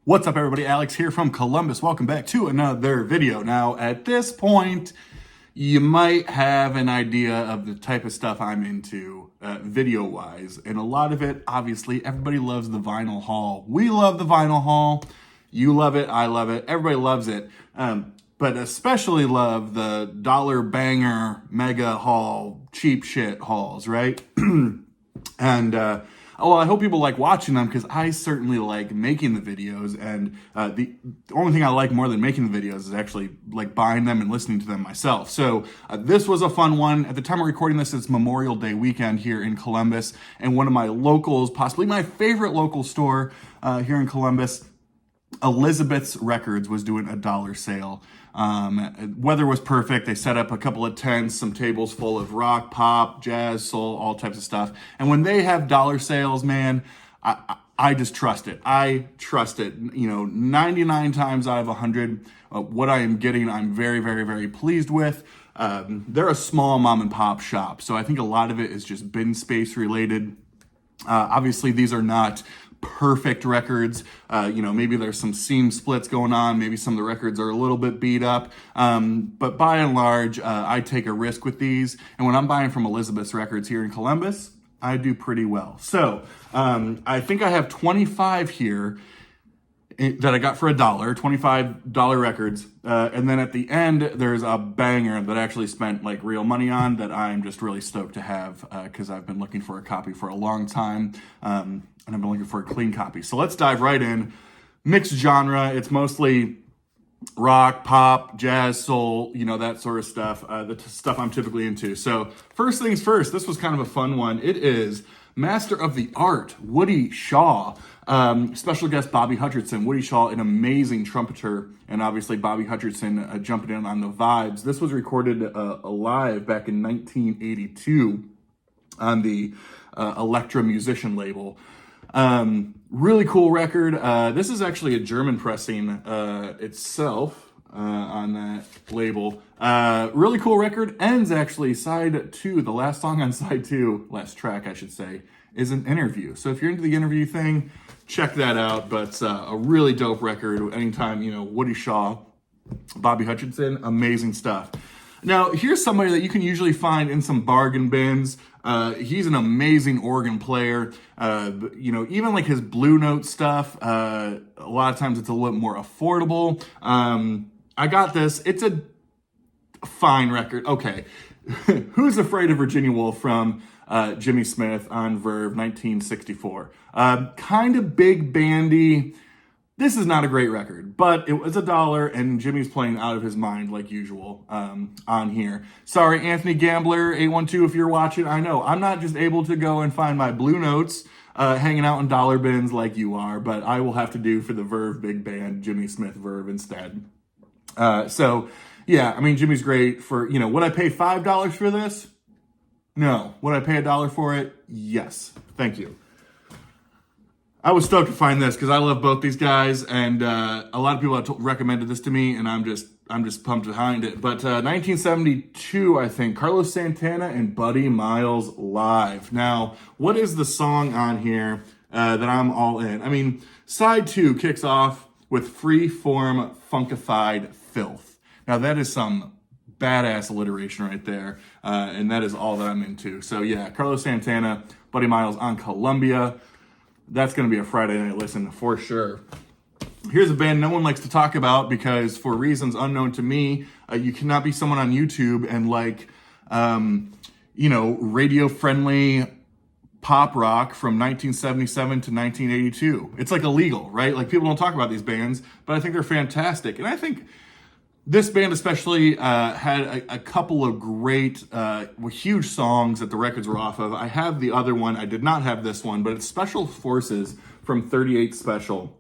What's up, everybody? Alex here from Columbus. Welcome back to another video. Now, at this point, you might have an idea of the type of stuff I'm into video-wise. And a lot of it, obviously, everybody loves the vinyl haul. We love the vinyl haul. You love it. I love it. Everybody loves it. But especially love the dollar banger, mega haul, cheap shit hauls, right? Well, I hope people like watching them because I certainly like making the videos, and the only thing I like more than making the videos is actually like buying them and listening to them myself. So this was a fun one. At the time of recording this, it's Memorial Day weekend here in Columbus, and one of my locals, possibly my favorite local store here in Columbus, Elizabeth's Records, was doing a dollar sale. Weather was perfect. They set up a couple of tents, some tables full of rock, pop, jazz, soul, all types of stuff. And when they have dollar sales, man, I just trust it. I trust it. 99 times out of 100, what I am getting, I'm very, very, very pleased with. They're a small mom and pop shop, so I think a lot of it is just bin space related. Obviously, these are not perfect records. Maybe there's some seam splits going on. Maybe some of the records are a little bit beat up. But by and large, I take a risk with these. And when I'm buying from Elizabeth's Records here in Columbus, I do pretty well. So I think I have 25 here that I got for $1, $25 records. And then at the end, there's a banger that I actually spent like real money on that I'm just really stoked to have because I've been looking for a copy for a long time. And I've been looking for a clean copy. So let's dive right in. Mixed genre. It's mostly rock, pop, jazz, soul, that sort of stuff. The stuff I'm typically into. So first things first, this was kind of a fun one. It is Master of the Art, Woody Shaw. Special guest Bobby Hutcherson. Woody Shaw, an amazing trumpeter, and obviously Bobby Hutcherson jumping in on the vibes. This was recorded live back in 1982 on the Electra Musician label. Really cool record. This is actually a German pressing itself on that label. Really cool record. Ends actually side 2. The last song on side 2, last track I should say, is an interview. So if you're into the interview thing, check that out. But a really dope record. Anytime, Woody Shaw, Bobby Hutcherson, amazing stuff. Now, here's somebody that you can usually find in some bargain bins. He's an amazing organ player. Even like his Blue Note stuff, a lot of times it's a little more affordable. I got this. It's a fine record. Okay. Who's Afraid of Virginia Woolf from Jimmy Smith on Verve, 1964. Kind of big bandy. This is not a great record, but it was $1, and Jimmy's playing out of his mind like usual on here. Sorry, Anthony Gambler, 812, if you're watching. I know, I'm not just able to go and find my Blue Notes hanging out in dollar bins like you are, but I will have to do for the Verve Big Band, Jimmy Smith Verve instead. Jimmy's great for, would I pay $5 for this? No. Would I pay $1 for it? Yes. Thank you. I was stoked to find this because I love both these guys, and a lot of people have recommended this to me, and I'm just pumped behind it. But 1972, I think, Carlos Santana and Buddy Miles live. Now, what is the song on here that I'm all in? I mean, side 2 kicks off with Free Form Funkified Filth. Now, that is some badass alliteration right there, and that is all that I'm into. So yeah, Carlos Santana, Buddy Miles on Columbia. That's going to be a Friday night listen for sure. Here's a band no one likes to talk about because for reasons unknown to me, you cannot be someone on YouTube and like, radio-friendly pop rock from 1977 to 1982. It's like illegal, right? Like people don't talk about these bands, but I think they're fantastic. And I think this band especially had a couple of great, huge songs that the records were off of. I have the other one. I did not have this one, but it's Special Forces from 38 Special.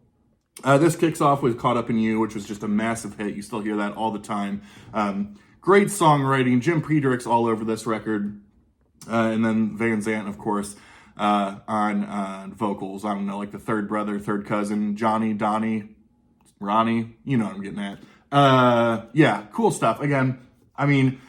This kicks off with Caught Up in You, which was just a massive hit. You still hear that all the time. Great songwriting. Jim Friedrichs all over this record. And then Van Zandt, of course, on vocals. I don't know, like the third brother, third cousin, Johnny, Donnie, Ronnie. You know what I'm getting at. Cool stuff. Again, I mean,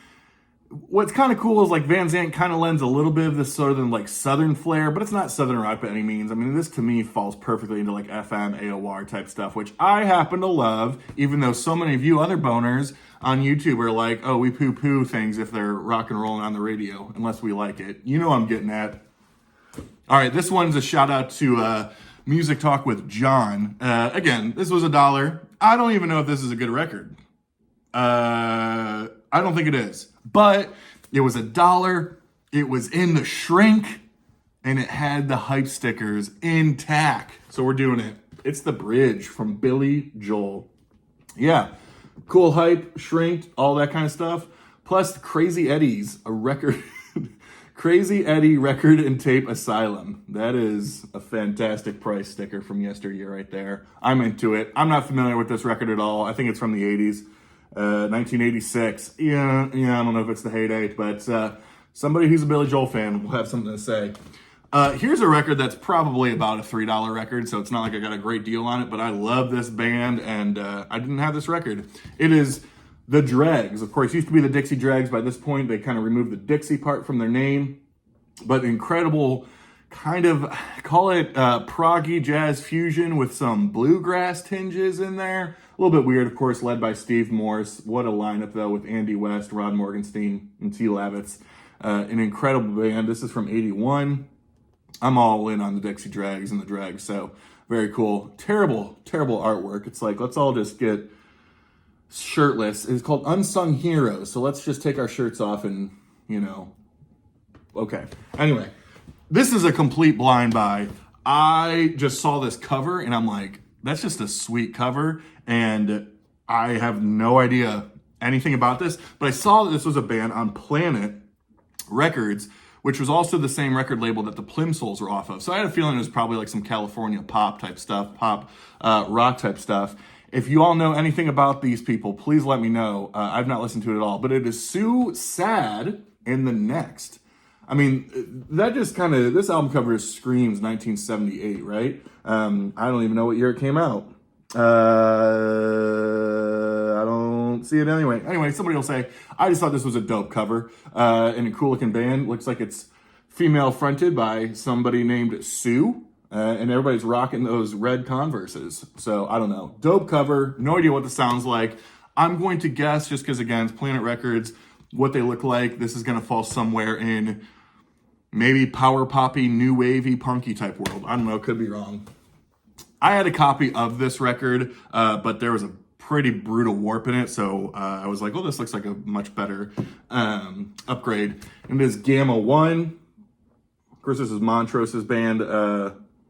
what's kind of cool is like Van Zandt kind of lends a little bit of this sort of like Southern flair, but it's not Southern rock by any means. I mean, this to me falls perfectly into like FM, AOR type stuff, which I happen to love, even though so many of you other boners on YouTube are like, oh, we poo-poo things if they're rock and rolling on the radio, unless we like it. You know what I'm getting at. All right, this one's a shout out to Music Talk with John. Again, this was $1. I don't even know if this is a good record. I don't think it is, but it was $1. It was in the shrink, and it had the hype stickers intact. So we're doing it. It's The Bridge from Billy Joel. Yeah, cool hype, shrinked, all that kind of stuff. Plus Crazy Eddie's a record. Crazy Eddie Record and Tape Asylum. That is a fantastic price sticker from yesteryear right there. I'm into it. I'm not familiar with this record at all. I think it's from the 80s. 1986. Yeah, I don't know if it's the heyday, but somebody who's a Billy Joel fan will have something to say. Here's a record that's probably about a $3 record, so it's not like I got a great deal on it, but I love this band, and I didn't have this record. It is The Dregs. Of course, it used to be the Dixie Dregs. By this point, they kind of removed the Dixie part from their name, but incredible kind of, call it proggy jazz fusion with some bluegrass tinges in there. A little bit weird, of course, led by Steve Morse. What a lineup, though, with Andy West, Rod Morgenstein, and T. Lavitz. An incredible band. This is from 81. I'm all in on the Dixie Dregs and the Dregs, so very cool. Terrible, terrible artwork. It's like, let's all just get shirtless. It's called Unsung Heroes, so let's just take our shirts off and, okay. Anyway, this is a complete blind buy. I just saw this cover, and I'm like, that's just a sweet cover, and I have no idea anything about this, but I saw that this was a band on Planet Records, which was also the same record label that the Plimsolls were off of. So I had a feeling it was probably like some California pop type stuff, pop rock type stuff. If you all know anything about these people, please let me know. I've not listened to it at all, but it is so sad in the next. I mean, that just kind of, this album cover screams 1978, right? I don't even know what year it came out. I don't see it anyway. Anyway, somebody will say, I just thought this was a dope cover and a cool looking band. Looks like it's female fronted by somebody named Sue. And everybody's rocking those red Converses. So, I don't know. Dope cover. No idea what this sounds like. I'm going to guess, just because, again, it's Planet Records, what they look like. This is going to fall somewhere in maybe power poppy, new wavy, punky type world. I don't know. Could be wrong. I had a copy of this record, but there was a pretty brutal warp in it. So, I was like, oh, this looks like a much better upgrade. And this Gamma 1. Of course, this is Montrose's band.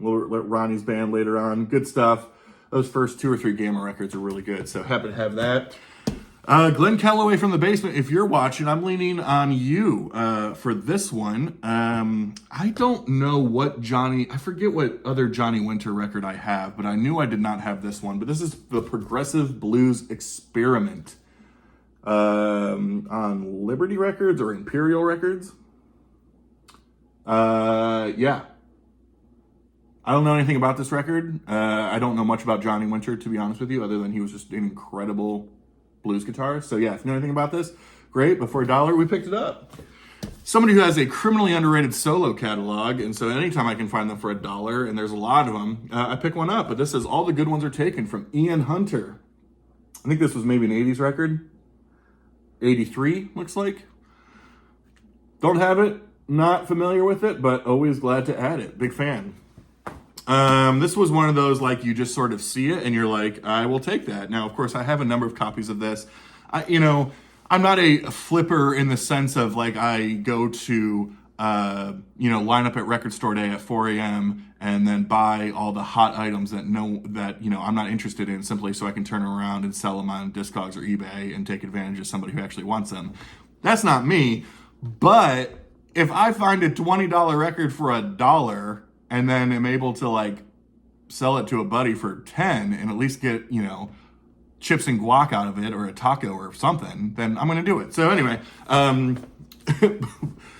Ronnie's band later on. Good stuff. Those first 2 or 3 Gamma records are really good, so happy to have that. Glenn Calloway from the basement, if you're watching, I'm leaning on you for this one. I don't know what I forget what other Johnny Winter record I have, but I knew I did not have this one. But this is the Progressive Blues Experiment on Liberty Records or Imperial Records. Yeah. I don't know anything about this record. I don't know much about Johnny Winter, to be honest with you, other than he was just an incredible blues guitarist. So yeah, if you know anything about this, great. But for $1, we picked it up. Somebody who has a criminally underrated solo catalog, and so anytime I can find them for $1, and there's a lot of them, I pick one up. But this says all the good ones are taken from Ian Hunter. I think this was maybe an 80s record. 83, looks like. Don't have it. Not familiar with it, but always glad to add it. Big fan. This was one of those, like, you just sort of see it and you're like, I will take that. Now, of course, I have a number of copies of this. I'm not a flipper in the sense of, like, I go to, line up at Record Store Day at 4 a.m. and then buy all the hot items that I'm not interested in, simply so I can turn around and sell them on Discogs or eBay and take advantage of somebody who actually wants them. That's not me. But if I find a $20 record for $1, and then am able to, like, sell it to a buddy for 10 and at least get, chips and guac out of it or a taco or something, then I'm going to do it. So anyway,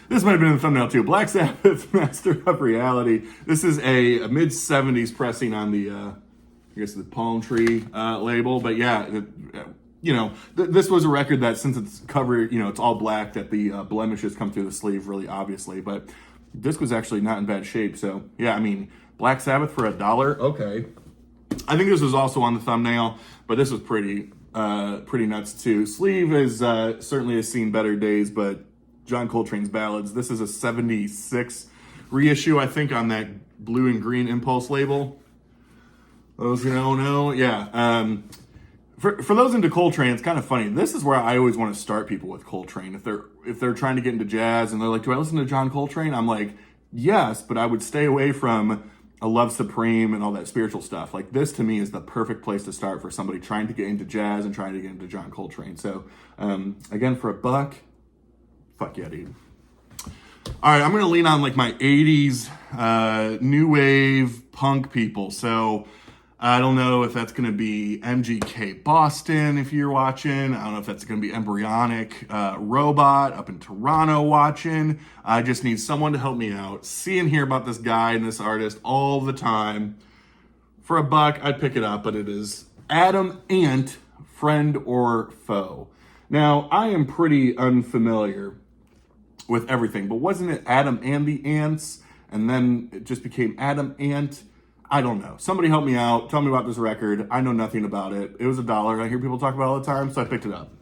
this might have been in the thumbnail too. Black Sabbath, Master of Reality. This is a mid-70s pressing on the, the Palm Tree label. But yeah, you know, this was a record that, since it's covered, you know, it's all black, that the blemishes come through the sleeve really obviously, but disc was actually not in bad shape. So yeah, I mean, Black Sabbath for $1, okay. I think this was also on the thumbnail, but this was pretty nuts too. Sleeve is certainly has seen better days, but John Coltrane's Ballads, this is a 76 reissue, I think, on that blue and green Impulse label. Those who don't know, yeah. For those into Coltrane, it's kind of funny. This is where I always want to start people with Coltrane. If they're trying to get into jazz and they're like, do I listen to John Coltrane? I'm like, yes, but I would stay away from A Love Supreme and all that spiritual stuff. Like, this to me is the perfect place to start for somebody trying to get into jazz and trying to get into John Coltrane. So again, for $1, fuck yeah, dude. All right, I'm gonna lean on like my 80s new wave punk people. So I don't know if that's going to be MGK Boston, if you're watching. I don't know if that's going to be Embryonic Robot up in Toronto watching. I just need someone to help me out. See and hear about this guy and this artist all the time. For $1, I'd pick it up, but it is Adam Ant, Friend or Foe. Now, I am pretty unfamiliar with everything, but wasn't it Adam and the Ants? And then it just became Adam Ant? I don't know. Somebody help me out. Tell me about this record. I know nothing about it. It was $1. I hear people talk about it all the time, so I picked it up.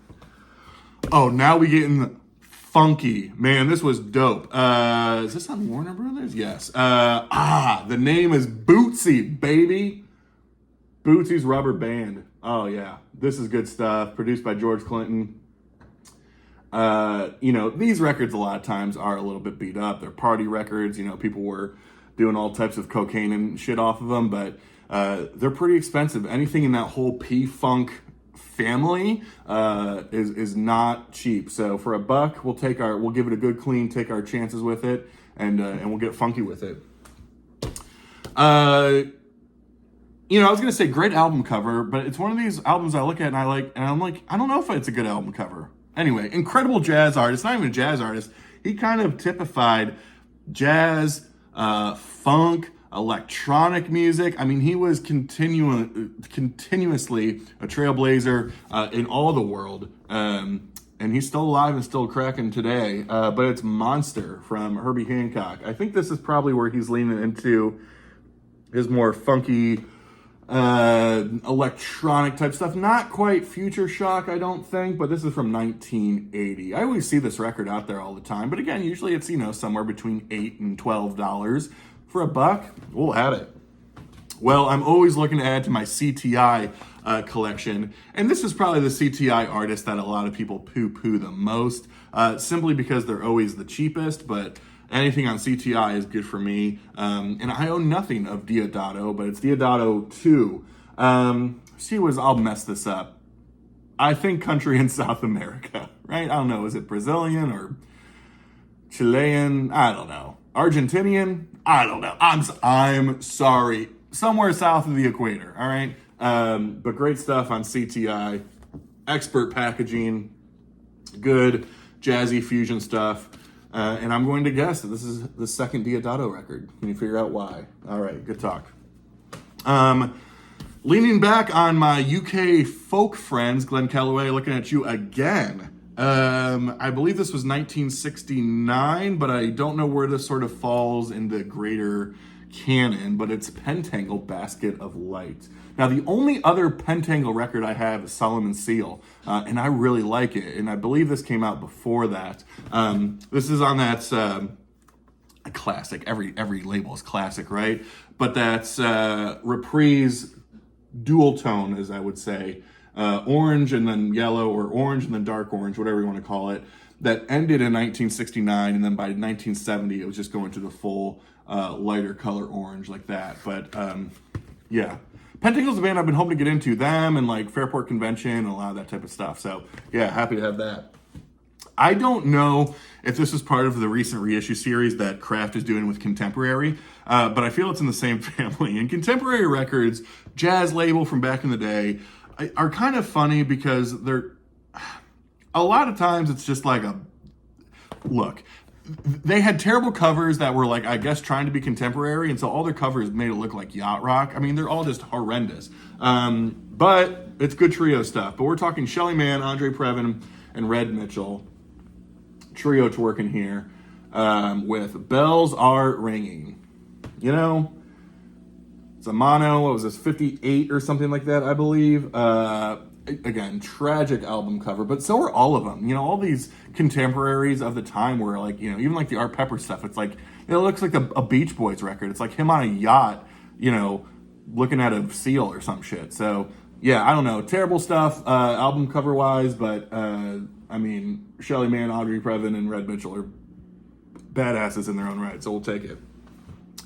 Oh, now we get in funky. Man, this was dope. Is this on Warner Brothers? Yes. The name is Bootsy, baby. Bootsy's Rubber Band. Oh, yeah. This is good stuff. Produced by George Clinton. You know, these records a lot of times are a little bit beat up. They're party records. You know, people were doing all types of cocaine and shit off of them, but they're pretty expensive. Anything in that whole P-Funk family is not cheap. So for $1, we'll give it a good clean, take our chances with it, and we'll get funky with it. You know, I was gonna say great album cover, but it's one of these albums I look at and I'm like, I don't know if it's a good album cover. Anyway, incredible jazz artist, not even a jazz artist. He kind of typified jazz, funk, electronic music. I mean, he was continuously a trailblazer in all the world. And he's still alive and still cracking today. But it's Monster from Herbie Hancock. I think this is probably where he's leaning into his more funky, electronic type stuff. Not quite Future Shock, I don't think, but this is from 1980. I always see this record out there all the time, but again, usually it's, you know, somewhere between $8 and $12. For $1, we'll add it. Well, I'm always looking to add to my CTI collection, and this is probably the CTI artist that a lot of people poo-poo the most, simply because they're always the cheapest, but anything on CTI is good for me. And I own nothing of Diodato, but it's Diodato 2. I'll mess this up. I think country in South America, right? I don't know. Is it Brazilian or Chilean? I don't know. Argentinian? I don't know. I'm sorry. Somewhere south of the equator, all right? But great stuff on CTI. Expert packaging. Good jazzy fusion stuff. And I'm going to guess that this is the second Diodato record. Can you figure out why? All right, good talk. Leaning back on my UK folk friends, Glenn Calloway, looking at you again. I believe this was 1969, but I don't know where this sort of falls in the greater canon, but it's Pentangle Basket of Light. Now, the only other Pentangle record I have is Solomon Seal, and I really like it, and I believe this came out before that. This is on that a classic. Every label is classic, right? But that's Reprise dual tone, as I would say, orange and then yellow, or orange and then dark orange, whatever you want to call it, that ended in 1969, and then by 1970 it was just going to the full lighter color orange like that. But yeah, Pentangle's a band I've been hoping to get into, them and like Fairport Convention and a lot of that type of stuff. So yeah, happy to have that. I don't know if this is part of the recent reissue series that Kraft is doing with Contemporary, but I feel it's in the same family. And Contemporary Records, jazz label from back in the day, are kind of funny because they're, a lot of times it's just like look, they had terrible covers that were like, I guess, trying to be contemporary, and so all their covers made it look like yacht rock. I mean, they're all just horrendous. But it's good trio stuff. But we're talking Shelly Manne, Andre Previn, and Red Mitchell. Trio to work in here with Bells Are Ringing. You know, it's a mono, what was this, 58 or something like that, I believe. Again, tragic album cover, but so are all of them. You know, all these contemporaries of the time were like, you know, even like the Art Pepper stuff, it's like, it looks like a Beach Boys record. It's like him on a yacht, you know, looking at a seal or some shit. So, yeah, I don't know. Terrible stuff, album cover-wise, but, I mean, Shelly Manne, Audrey Previn, and Red Mitchell are badasses in their own right, so we'll take it.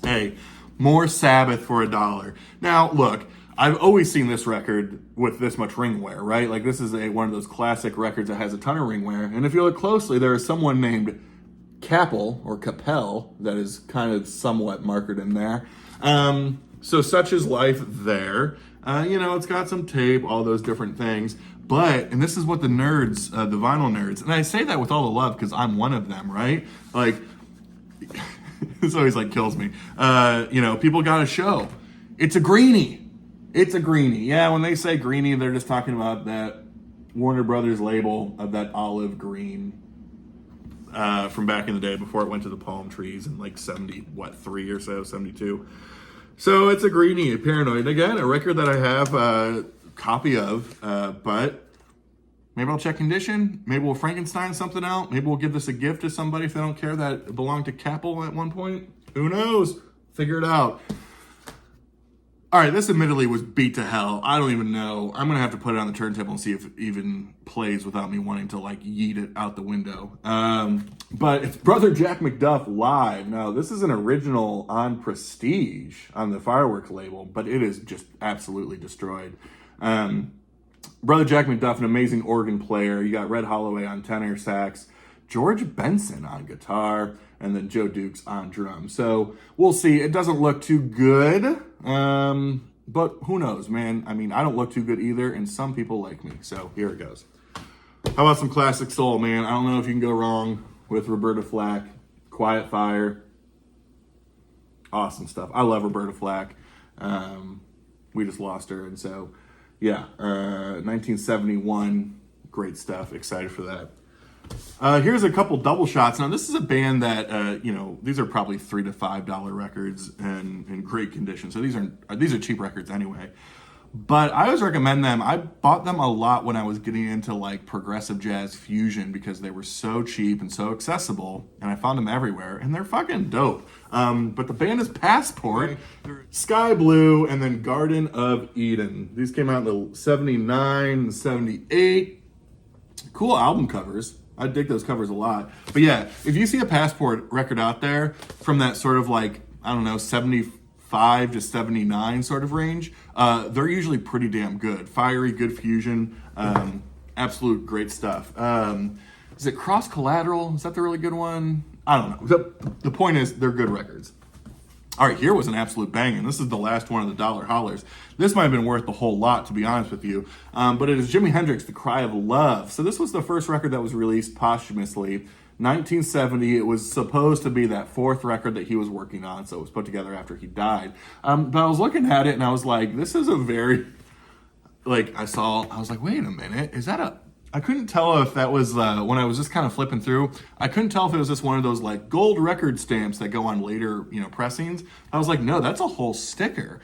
Hey, more Sabbath for $1. Now, look, I've always seen this record with this much ring wear, right? Like, this is one of those classic records that has a ton of ring wear. And if you look closely, there is someone named Capel, or Capel, that is kind of somewhat markered in there. So Such Is Life there. You know, it's got some tape, all those different things. But, and this is what the nerds, the vinyl nerds, and I say that with all the love because I'm one of them, right? Like, this always like kills me. You know, people got a show. It's a greenie. It's a greenie. Yeah, when they say greenie, they're just talking about that Warner Brothers label of that olive green from back in the day before it went to the palm trees in like 3 or so, 72. So it's a greenie, Paranoid. Again, a record that I have a copy of, but maybe I'll check condition. Maybe we'll Frankenstein something out. Maybe we'll give this a gift to somebody if they don't care that it belonged to Capel at one point. Who knows? Figure it out. All right, this admittedly was beat to hell. I don't even know. I'm going to have to put it on the turntable and see if it even plays without me wanting to, like, yeet it out the window. But it's Brother Jack McDuff live. Now, this is an original on Prestige on the Fireworks label, but it is just absolutely destroyed. Brother Jack McDuff, an amazing organ player. You got Red Holloway on tenor sax, George Benson on guitar, and then Joe Dukes on drums. So we'll see. It doesn't look too good, but who knows, man? I mean, I don't look too good either, and some people like me. So here it goes. How about some classic soul, man? I don't know if you can go wrong with Roberta Flack, Quiet Fire. Awesome stuff. I love Roberta Flack. We just lost her, and so, yeah, 1971, great stuff. Excited for that. Here's a couple double shots. Now, this is a band that, you know, these are probably $3 to $5 records and in great condition. So these are cheap records anyway. But I always recommend them. I bought them a lot when I was getting into like progressive jazz fusion because they were so cheap and so accessible, and I found them everywhere, and they're fucking dope. But the band is Passport, Sky Blue, and then Garden of Eden. These came out in the 79 and 78. Cool album covers. I dig those covers a lot. But yeah, if you see a Passport record out there from that sort of like, I don't know, 75 to 79 sort of range, they're usually pretty damn good. Fiery, good fusion, absolute great stuff. Is it Cross Collateral? Is that the really good one? I don't know. The point is, they're good records. All right, here was an absolute banging. This is the last one of the dollar hollers. This might have been worth the whole lot, to be honest with you. But it is Jimi Hendrix, The Cry of Love. So this was the first record that was released posthumously. 1970, it was supposed to be that fourth record that he was working on, so it was put together after he died. But I was looking at it, and I was like, this is a very, like, I was like, wait a minute, is that a... I couldn't tell if that was, when I was just kind of flipping through, I couldn't tell if it was just one of those like gold record stamps that go on later, you know, pressings. I was like, no, that's a whole sticker.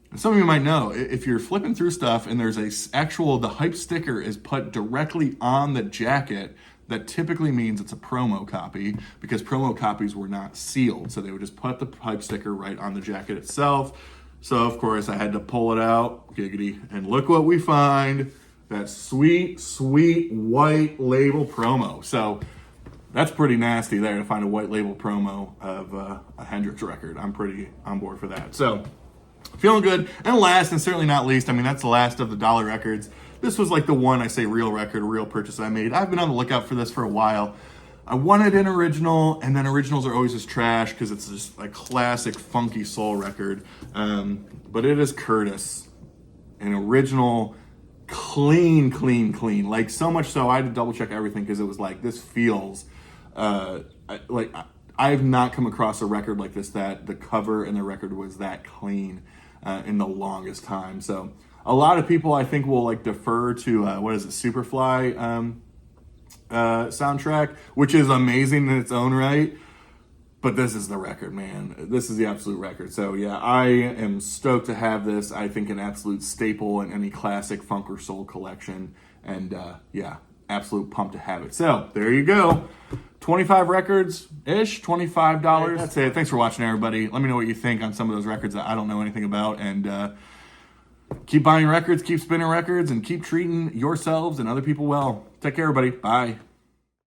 And some of you might know, if you're flipping through stuff and there's the hype sticker is put directly on the jacket, that typically means it's a promo copy because promo copies were not sealed. So they would just put the hype sticker right on the jacket itself. So of course I had to pull it out, giggity, and look what we find. That sweet, sweet white label promo. So that's pretty nasty there to find a white label promo of a Hendrix record. I'm pretty on board for that. So feeling good. And last, and certainly not least, I mean, that's the last of the dollar records. This was like the one, I say, real record, a real purchase I made. I've been on the lookout for this for a while. I wanted an original, and then originals are always just trash because it's just a classic funky soul record. But it is Curtis, an original... clean, like so much so I had to double check everything because it was like, this feels I've not come across a record like this that the cover and the record was that clean in the longest time. So a lot of people, I think, will like defer to what is it, Superfly soundtrack, which is amazing in its own right. But this is the record, man. This is the absolute record. So yeah, I am stoked to have this. I think an absolute staple in any classic funk or soul collection. And yeah, absolute pumped to have it. So there you go. 25 records-ish, $25. That's it. Thanks for watching, everybody. Let me know what you think on some of those records that I don't know anything about. And keep buying records, keep spinning records, and keep treating yourselves and other people well. Take care, everybody. Bye.